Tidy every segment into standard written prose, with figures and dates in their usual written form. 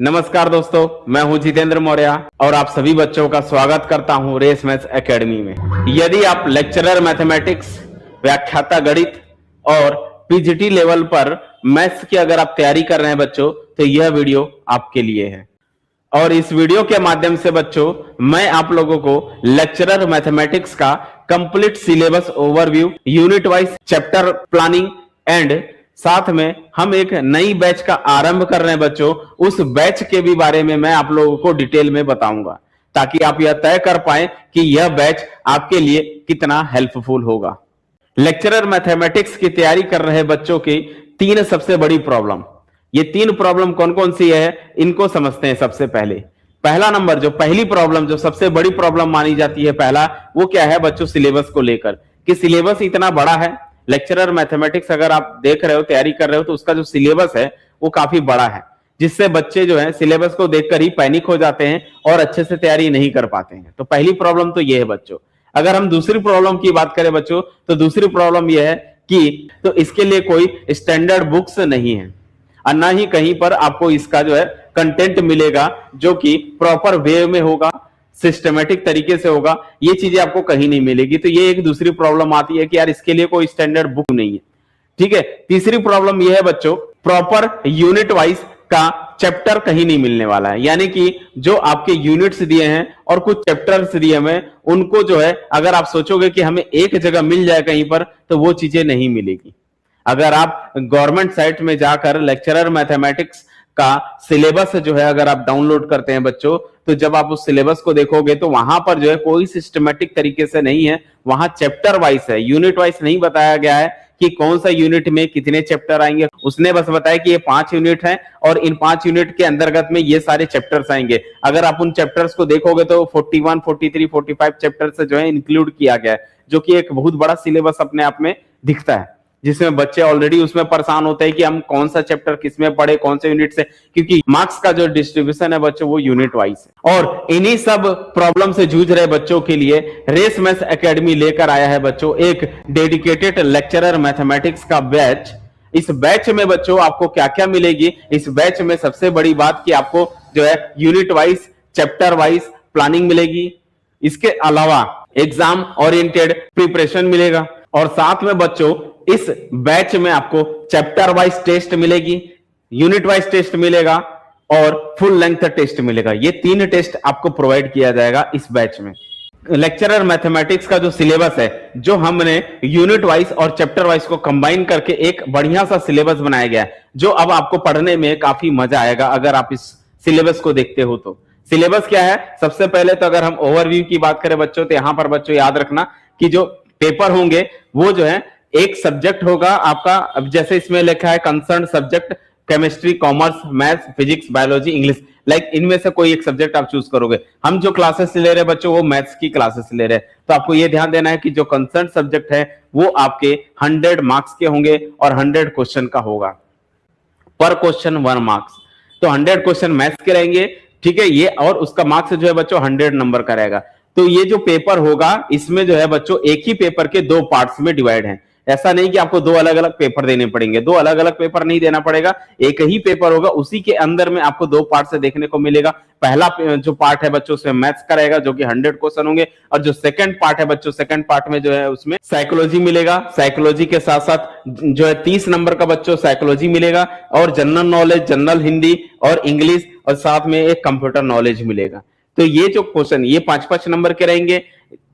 नमस्कार दोस्तों, मैं हूं जितेंद्र मौर्य और आप सभी बच्चों का स्वागत करता हूं रेस मैथ्स एकेडमी में। यदि आप लेक्चरर मैथमेटिक्स, व्याख्याता गणित और पीजीटी लेवल पर मैथ्स की अगर आप तैयारी कर रहे हैं बच्चों, तो यह वीडियो आपके लिए है। और इस वीडियो के माध्यम से बच्चों मैं आप लोगों को लेक्चरर मैथमेटिक्स का complete syllabus overview, unit wise chapter planning and साथ में हम एक नई बैच का आरंभ कर रहे हैं बच्चों। उस बैच के भी बारे में मैं आप लोगों को डिटेल में बताऊंगा, ताकि आप यह तय कर पाए कि यह बैच आपके लिए कितना हेल्पफुल होगा। लेक्चरर मैथमेटिक्स की तैयारी कर रहे बच्चों की तीन सबसे बड़ी प्रॉब्लम, ये तीन प्रॉब्लम कौन कौन सी है इनको समझते हैं। सबसे पहला नंबर, जो पहली प्रॉब्लम, जो सबसे बड़ी प्रॉब्लम मानी जाती है पहला, वो क्या है बच्चों? सिलेबस को लेकर कि सिलेबस इतना बड़ा है। लेक्चरर मैथमेटिक्स अगर आप देख रहे हो, तैयारी कर रहे हो, तो उसका जो सिलेबस है वो काफी बड़ा है, जिससे बच्चे जो है सिलेबस को देखकर ही पैनिक हो जाते हैं और अच्छे से तैयारी नहीं कर पाते हैं। तो पहली प्रॉब्लम तो ये है बच्चों। अगर हम दूसरी प्रॉब्लम की बात करें बच्चों, तो दूसरी प्रॉब्लम यह है कि तो इसके लिए कोई स्टैंडर्ड बुक्स नहीं है और ना ही कहीं पर आपको इसका जो है कंटेंट मिलेगा जो कि प्रॉपर वे में होगा, सिस्टमेटिक तरीके से होगा। ये चीजें आपको कहीं नहीं मिलेगी। तो ये एक दूसरी प्रॉब्लम आती है कि यार इसके लिए कोई स्टैंडर्ड बुक नहीं है। ठीक है। तीसरी प्रॉब्लम ये है बच्चों, प्रॉपर यूनिट वाइज का चैप्टर कहीं नहीं मिलने वाला है। यानी कि जो आपके यूनिट्स दिए हैं और कुछ चैप्टर्स दिए हैं, उनको जो है अगर आप सोचोगे कि हमें एक जगह मिल जाए कहीं पर, तो वो चीजें नहीं मिलेगी। अगर आप गवर्नमेंट साइट में जाकर लेक्चरर मैथमेटिक्स का सिलेबस जो है अगर आप डाउनलोड करते हैं बच्चों, तो जब आप उस सिलेबस को देखोगे तो वहां पर जो है कोई सिस्टमेटिक तरीके से नहीं है। वहां चैप्टर वाइज है, यूनिट वाइज नहीं बताया गया है कि कौन सा यूनिट में कितने चैप्टर आएंगे। उसने बस बताया कि ये 5 यूनिट हैं और इन 5 यूनिट के अंतर्गत में ये सारे चैप्टर्स आएंगे। अगर आप उन चैप्टर्स को देखोगे तो 41, 43, 45 चैप्टर्स जो है इंक्लूड किया गया है, जो कि एक बहुत बड़ा सिलेबस अपने आप में दिखता है, जिसमें बच्चे ऑलरेडी उसमें परेशान होते हैं कि हम कौन सा चैप्टर किसमें पढ़े, कौन से यूनिट से, क्योंकि मार्क्स का जो डिस्ट्रीब्यूशन है बच्चों वो यूनिट वाइज है। और इन्हीं सब प्रॉब्लम से जूझ रहे बच्चों के लिए रेस मैथ्स एकेडमी लेकर आया है बच्चों एक डेडिकेटेड लेक्चरर मैथमेटिक्स का बैच। इस बैच में बच्चों आपको क्या क्या मिलेगी? इस बैच में सबसे बड़ी बात कि आपको जो है unit wise, chapter wise planning मिलेगी। इसके अलावा एग्जाम ओरिएंटेड प्रिपरेशन मिलेगा और साथ में बच्चों इस बैच में आपको चैप्टर वाइज टेस्ट मिलेगी, यूनिट वाइज टेस्ट मिलेगा और फुल लेंथ टेस्ट मिलेगा। ये 3 टेस्ट आपको प्रोवाइड किया जाएगा इस बैच में। लेक्चरर मैथमेटिक्स का जो सिलेबस है, जो हमने यूनिट वाइज और चैप्टर वाइज को कंबाइन करके एक बढ़िया सा सिलेबस बनाया गया है, जो अब आपको पढ़ने में काफी मजा आएगा अगर आप इस सिलेबस को देखते हो तो। सिलेबस क्या है? सबसे पहले तो अगर हम ओवरव्यू की बात करें बच्चों, तो यहां पर बच्चों याद रखना कि जो पेपर होंगे वो जो है एक सब्जेक्ट होगा आपका। अब जैसे इसमें लिखा है concern subject chemistry, commerce, maths, physics, biology, English, like इनमें से कोई एक सब्जेक्ट आप चूज करोगे। हम जो क्लासेस ले रहे हैं बच्चों वो मैथ्स की क्लासेस ले रहे हैं, तो आपको ये ध्यान देना है कि जो कंसर्न सब्जेक्ट है वो आपके 100 मार्क्स के होंगे और 100 क्वेश्चन का होगा। पर क्वेश्चन 1 मार्क्स, तो 100 क्वेश्चन मैथ्स के रहेंगे। ठीक है, ये और उसका मार्क्स जो है बच्चों 100 नंबर का रहेगा। तो ये जो पेपर होगा इसमें जो है बच्चों एक ही पेपर के 2 पार्ट्स में डिवाइड है। ऐसा नहीं कि आपको 2 अलग अलग पेपर देने पड़ेंगे, 2 अलग अलग पेपर नहीं देना पड़ेगा, एक ही पेपर होगा। उसी के अंदर में आपको 2 पार्ट से देखने को मिलेगा। पहला जो पार्ट है बच्चों उसमें मैथ्स का रहेगा, जो कि 100 क्वेश्चन होंगे, और जो सेकंड पार्ट है बच्चों, सेकंड पार्ट में जो है उसमें साइकोलॉजी मिलेगा। साइकोलॉजी के साथ साथ जो है 30 नंबर का बच्चों साइकोलॉजी मिलेगा, और जनरल नॉलेज, जनरल हिंदी और इंग्लिश, और साथ में एक कंप्यूटर नॉलेज मिलेगा। तो ये जो क्वेश्चन ये 5-5 नंबर के रहेंगे,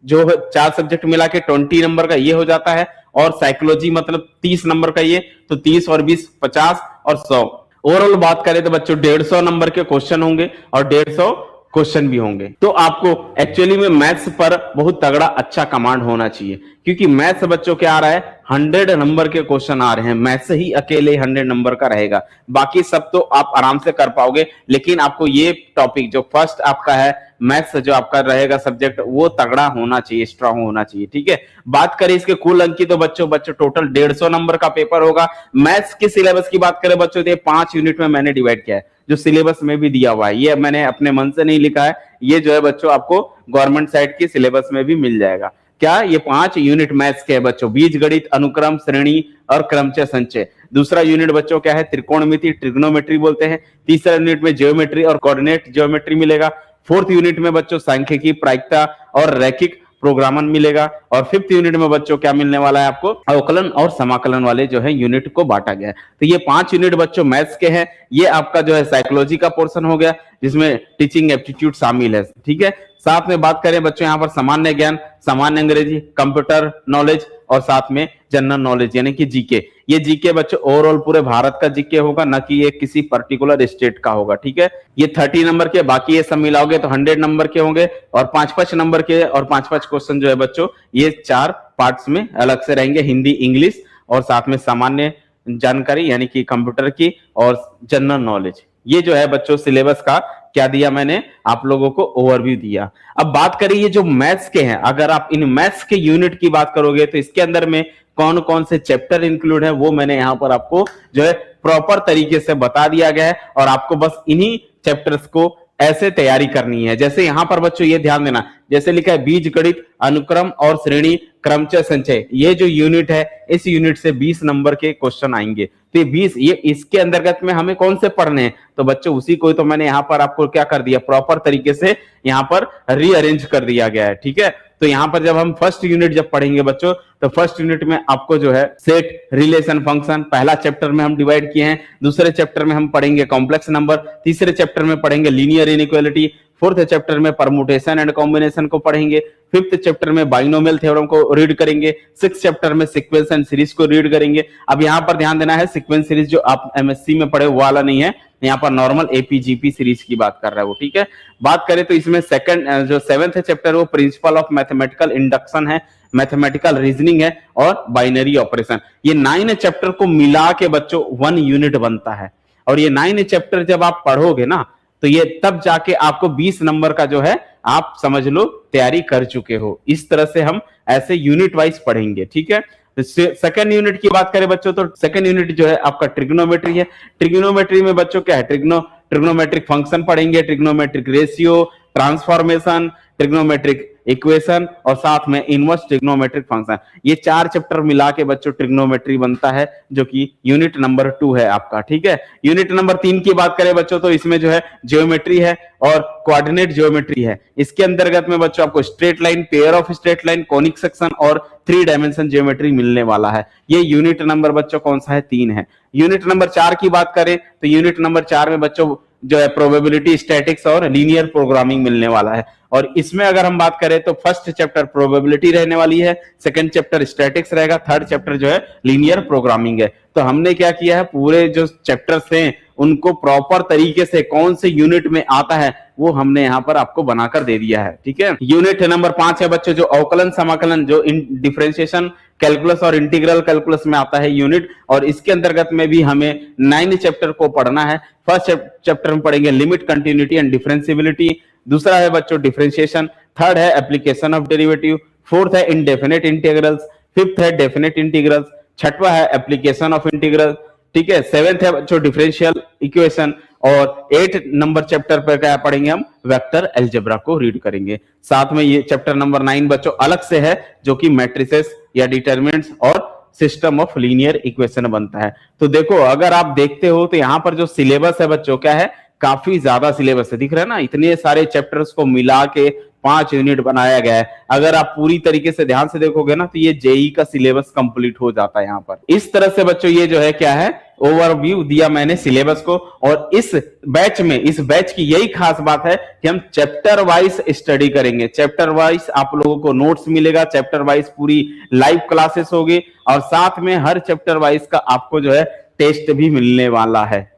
जो 4 सब्जेक्ट मिला के 20 नंबर का ये हो जाता है। और साइकोलॉजी मतलब 30 नंबर का ये, तो 30 और 20 50 और 100। ओवरऑल बात करें तो बच्चों 150 नंबर के क्वेश्चन होंगे और 150 क्वेश्चन भी होंगे। तो आपको एक्चुअली में मैथ्स पर बहुत तगड़ा अच्छा कमांड होना चाहिए, क्योंकि मैथ्स बच्चों क्या आ रहा है, 100 नंबर के क्वेश्चन आ रहे हैं। मैथ्स ही अकेले 100 नंबर का रहेगा, बाकी सब तो आप आराम से कर पाओगे। लेकिन आपको ये टॉपिक जो फर्स्ट आपका है मैथ्स, जो आपका रहेगा सब्जेक्ट, वो तगड़ा होना चाहिए, स्ट्रांग होना चाहिए। ठीक है। बात करें इसके कुल अंक की, तो बच्चों टोटल 150 नंबर का पेपर होगा। मैथ्स के सिलेबस की बात करें बच्चों, तो 5 यूनिट में मैंने डिवाइड किया है, जो सिलेबस में भी दिया हुआ है। ये मैंने अपने मन से नहीं लिखा है, ये जो है बच्चों आपको गवर्नमेंट साइट की सिलेबस में भी मिल जाएगा। क्या ये 5 यूनिट मैथ्स के हैं बच्चों, बीज गणित, अनुक्रम, श्रेणी और क्रमचय संचय। दूसरा यूनिट बच्चों क्या है, त्रिकोणमिति, ट्रिग्नोमेट्री बोलते हैं। तीसरा यूनिट में ज्योमेट्री और कोऑर्डिनेट ज्योमेट्री मिलेगा। फोर्थ यूनिट में बच्चों सांख्यिकी, प्रायिकता और रैखिक प्रोग्रामन मिलेगा। और फिफ्थ यूनिट में बच्चों क्या मिलने वाला है आपको, अवकलन और समाकलन वाले जो है यूनिट को बांटा गया है। तो ये 5 यूनिट बच्चों मैथ्स के हैं। ये आपका जो है साइकोलॉजी का पोर्शन हो गया जिसमें टीचिंग एप्टीट्यूड शामिल है, ठीक है। साथ में बात करें बच्चों यहाँ पर सामान्य ज्ञान, सामान्य अंग्रेजी, कंप्यूटर नॉलेज और साथ में जनरल नॉलेज यानी कि जीके। ये जीके बच्चों ओवरऑल पूरे भारत का जीके होगा, ना कि ये किसी पर्टिकुलर स्टेट का होगा, ठीक है। ये 30 नंबर के, बाकी ये सब मिलाओगे तो 100 नंबर के होंगे। और 5-5 नंबर के और 5-5 क्वेश्चन जो है बच्चों ये 4 पार्ट्स में अलग से रहेंगे, हिंदी, इंग्लिश और साथ में सामान्य जानकारी यानी कि कंप्यूटर की और जनरल नॉलेज। ये जो है बच्चों सिलेबस का क्या दिया मैंने आप लोगों को ओवरव्यू दिया। अब बात करें ये जो मैथ्स के हैं, अगर आप इन मैथ्स के यूनिट की बात करोगे तो इसके अंदर में कौन कौन से चैप्टर इंक्लूड है वो मैंने यहां पर आपको जो है प्रॉपर तरीके से बता दिया गया है। और आपको बस इन्हीं चैप्टर्स को ऐसे तैयारी करनी है। जैसे यहां पर बच्चों ये ध्यान देना, जैसे लिखा है बीज गणित, अनुक्रम और श्रेणी, क्रमचय संचय, ये जो यूनिट है इस यूनिट से 20 नंबर के क्वेश्चन आएंगे। तो ये 20, ये इसके अंतर्गत में हमें कौन से पढ़ने हैं, तो बच्चों उसी को तो मैंने यहाँ पर आपको क्या कर दिया, प्रॉपर तरीके से यहाँ पर रीअरेंज कर दिया गया है, ठीक है। तो यहाँ पर जब हम फर्स्ट यूनिट जब पढ़ेंगे बच्चों, तो फर्स्ट यूनिट में आपको जो है सेट, रिलेशन, फंक्शन पहला चैप्टर में हम डिवाइड किए हैं। दूसरे चैप्टर में हम पढ़ेंगे कॉम्प्लेक्स नंबर, तीसरे चैप्टर में पढ़ेंगे लीनियर इनइक्वालिटी, फोर्थ चैप्टर में परमुटेशन एंड कॉम्बिनेशन को पढ़ेंगे, फिफ्थ चैप्टर में बाइनोमियल थ्योरम को रीड करेंगे, सिक्स चैप्टर में सीक्वेंस एंड सीरीज को रीड करेंगे। अब यहाँ पर ध्यान देना है, सीक्वेंस सीरीज जो आप एमएससी में पढ़े वो वाला नहीं है, यहाँ पर नॉर्मल एपीजीपी सीरीज की बात कर रहा है वो, ठीक है। बात करें तो इसमें सेकंड जो 7th चैप्टर वो प्रिंसिपल ऑफ मैथमेटिकल इंडक्शन है, मैथमेटिकल रीजनिंग है और बाइनरी ऑपरेशन। ये 9 चैप्टर को मिला के बच्चों 1 यूनिट बनता है। और ये 9 चैप्टर जब आप पढ़ोगे ना तो ये तब जाके आपको 20 नंबर का जो है आप समझ लो तैयारी कर चुके हो। इस तरह से हम ऐसे यूनिट वाइज पढ़ेंगे, ठीक है। सेकंड यूनिट की बात करें बच्चों तो सेकंड यूनिट जो है आपका ट्रिग्नोमेट्री है। ट्रिग्नोमेट्री में बच्चों क्या है, ट्रिग्नोमेट्रिक फंक्शन पढ़ेंगे, trigonometric ratio, transformation, trigonometric equation और साथ में इनवर्स ट्रिग्नोमेट्रिक फंक्शन। ये 4 चैप्टर मिला के बच्चों ट्रिग्नोमेट्री बनता है जो कि यूनिट नंबर 2 है आपका, ठीक है। यूनिट नंबर 3 की बात करें बच्चों तो इसमें जो है ज्योमेट्री है और कोऑर्डिनेट ज्योमेट्री है। इसके अंतर्गत में बच्चों आपको straight line, pair of straight line, conic section और 3 डायमेंशन ज्योमेट्री मिलने वाला है। ये यूनिट नंबर बच्चों कौन सा है, 3 है। यूनिट नंबर 4 की बात करें तो यूनिट नंबर 4 में बच्चों जो है प्रोबेबिलिटी, स्टैटिक्स और लीनियर प्रोग्रामिंग मिलने वाला है। और इसमें अगर हम बात करें तो फर्स्ट चैप्टर प्रोबेबिलिटी रहने वाली है, सेकंड चैप्टर स्टैटिक्स रहेगा, थर्ड चैप्टर जो है लीनियर प्रोग्रामिंग है। तो हमने क्या किया है, पूरे जो चैप्टर्स हैं उनको प्रॉपर तरीके से कौन से यूनिट में आता है वो हमने यहाँ पर आपको बनाकर दे दिया है, ठीक है। यूनिट नंबर 5 है बच्चों जो अवकलन समाकलन, जो डिफरेंशिएशन कैलकुलस और इंटीग्रल कैलकुलस में आता है यूनिट। और इसके अंतर्गत में भी हमें 9 चैप्टर को पढ़ना है। फर्स्ट चैप्टर में पढ़ेंगे लिमिट, कंटिन्यूटी एंड डिफरेंशिएबिलिटी, दूसरा है बच्चों डिफरेंशिएशन, थर्ड है एप्लीकेशन ऑफ डेरिवेटिव, फोर्थ है इंडेफिनिट इंटीग्रल्स, फिफ्थ है डेफिनिट इंटीग्रल्स, छठवा है एप्लीकेशन ऑफ इंटीग्रल, ठीक है। 7th है बच्चों डिफरेंशियल इक्वेशन और 8 नंबर चैप्टर पर क्या पढ़ेंगे हम, वेक्टर अलजेब्रा को रीड करेंगे। साथ में ये चैप्टर नंबर 9 बच्चों अलग से है जो कि मैट्रिसेस या डिटरमिनेंट्स और सिस्टम ऑफ लीनियर इक्वेशन बनता है। तो देखो अगर आप देखते हो तो यहाँ पर जो सिलेबस है बच्चों क्या है, काफी ज्यादा सिलेबस है, दिख रहा है ना, इतने सारे चैप्टर्स को मिला के 5 यूनिट बनाया गया है। अगर आप पूरी तरीके से ध्यान से देखोगे ना तो ये जेई का सिलेबस कंप्लीट हो जाता है यहाँ पर। इस तरह से बच्चों ये जो है क्या है, ओवरव्यू दिया मैंने सिलेबस को। और इस बैच की यही खास बात है कि हम चैप्टर वाइज स्टडी करेंगे, चैप्टर वाइज आप लोगों को नोट्स मिलेगा, चैप्टर वाइज पूरी लाइव क्लासेस होगी और साथ में हर चैप्टर वाइज का आपको जो है टेस्ट भी मिलने वाला है।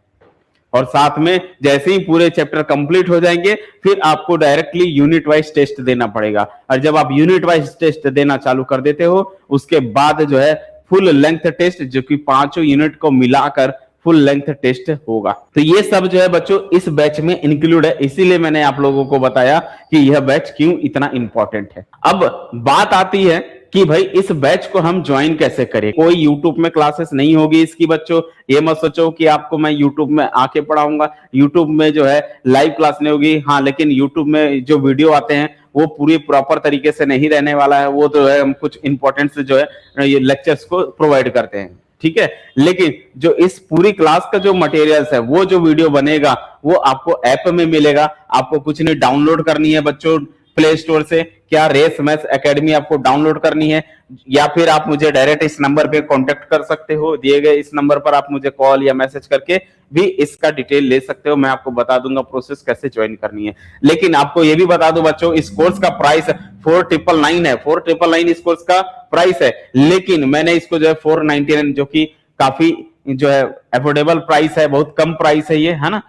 और साथ में जैसे ही पूरे चैप्टर कंप्लीट हो जाएंगे फिर आपको डायरेक्टली यूनिट वाइज टेस्ट देना पड़ेगा। और जब आप यूनिट वाइज टेस्ट देना चालू कर देते हो उसके बाद जो है फुल लेंथ टेस्ट, जो कि 5 यूनिट को मिलाकर फुल लेंथ टेस्ट होगा। तो ये सब जो है बच्चों इस बैच में इंक्लूड है, इसीलिए मैंने आप लोगों को बताया कि यह बैच क्यों इतना इंपॉर्टेंट है। अब बात आती है कि भाई इस बैच को हम ज्वाइन कैसे करें। कोई यूट्यूब में क्लासेस नहीं होगी इसकी बच्चों, ये मत सोचो कि आपको मैं यूट्यूब में आके पढ़ाऊंगा। यूट्यूब में जो है लाइव क्लास नहीं होगी, हाँ, लेकिन यूट्यूब में जो वीडियो आते हैं वो पूरी प्रॉपर तरीके से नहीं रहने वाला है। वो तो है हम कुछ इंपॉर्टेंट जो है ये लेक्चर्स को प्रोवाइड करते हैं, ठीक है। लेकिन जो इस पूरी क्लास का जो मटेरियल्स है, वो जो वीडियो बनेगा वो आपको ऐप में मिलेगा। आपको कुछ नहीं डाउनलोड करनी है बच्चों प्ले स्टोर से, क्या रेस मैथ्स एकेडमी आपको डाउनलोड करनी है, या फिर आप मुझे डायरेक्ट इस नंबर पे कांटेक्ट कर सकते हो। दिए गए इस नंबर पर आप मुझे कॉल या मैसेज करके भी इसका डिटेल ले सकते हो। मैं आपको बता दूंगा प्रोसेस कैसे ज्वाइन करनी है। लेकिन आपको ये भी बता दूं बच्चों, इस कोर्स का प्राइस 4999 है। 4999 इस कोर्स का प्राइस है, लेकिन मैंने इसको जो है 499, जो कि काफी जो है अफोर्डेबल प्राइस है, बहुत कम प्राइस है ये, है ना,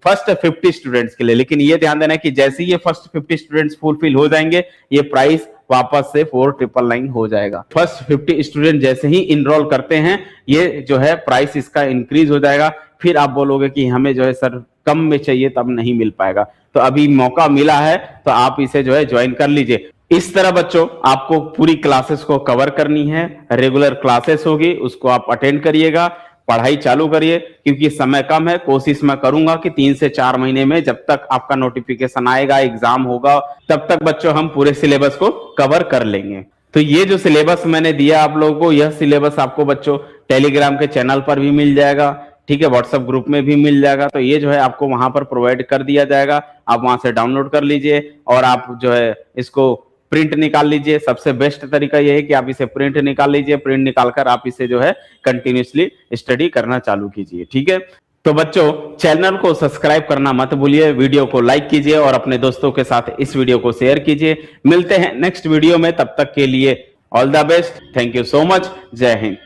फर्स्ट 50 स्टूडेंट्स के लिए। लेकिन ये ध्यान देना कि जैसे ही ये फर्स्ट 50 स्टूडेंट्स फुलफिल हो जाएंगे, ये प्राइस वापस से 4999 हो जाएगा। फर्स्ट 50 स्टूडेंट जैसे ही इनरोल करते हैं, ये जो है प्राइस इसका इंक्रीज हो जाएगा। फिर आप बोलोगे कि हमें जो है सर कम में चाहिए, तब नहीं मिल पाएगा। तो अभी मौका मिला है, तो आप इसे जो है ज्वाइन कर लीजिए। इस तरह बच्चों आपको पूरी क्लासेस को कवर करनी है। रेगुलर क्लासेस होगी, उसको आप अटेंड करिएगा, पढ़ाई चालू करिए, क्योंकि समय कम है। कोशिश मैं करूंगा कि 3 से 4 महीने में, जब तक आपका नोटिफिकेशन आएगा, एग्जाम होगा, तब तक बच्चों हम पूरे सिलेबस को कवर कर लेंगे। तो ये जो सिलेबस मैंने दिया आप लोगों को, यह सिलेबस आपको बच्चों टेलीग्राम के चैनल पर भी मिल जाएगा, ठीक है, व्हाट्सएप ग्रुप में भी मिल जाएगा। तो ये जो है आपको वहां पर प्रोवाइड कर दिया जाएगा। आप वहां से डाउनलोड कर लीजिए और आप जो है इसको प्रिंट निकाल लीजिए। सबसे बेस्ट तरीका यह है कि आप इसे प्रिंट निकाल लीजिए। प्रिंट निकालकर आप इसे जो है कंटिन्यूअसली स्टडी करना चालू कीजिए, ठीक है। तो बच्चों चैनल को सब्सक्राइब करना मत भूलिए, वीडियो को लाइक कीजिए और अपने दोस्तों के साथ इस वीडियो को शेयर कीजिए। मिलते हैं नेक्स्ट वीडियो में, तब तक के लिए all the best. Thank you so much. जय हिंद।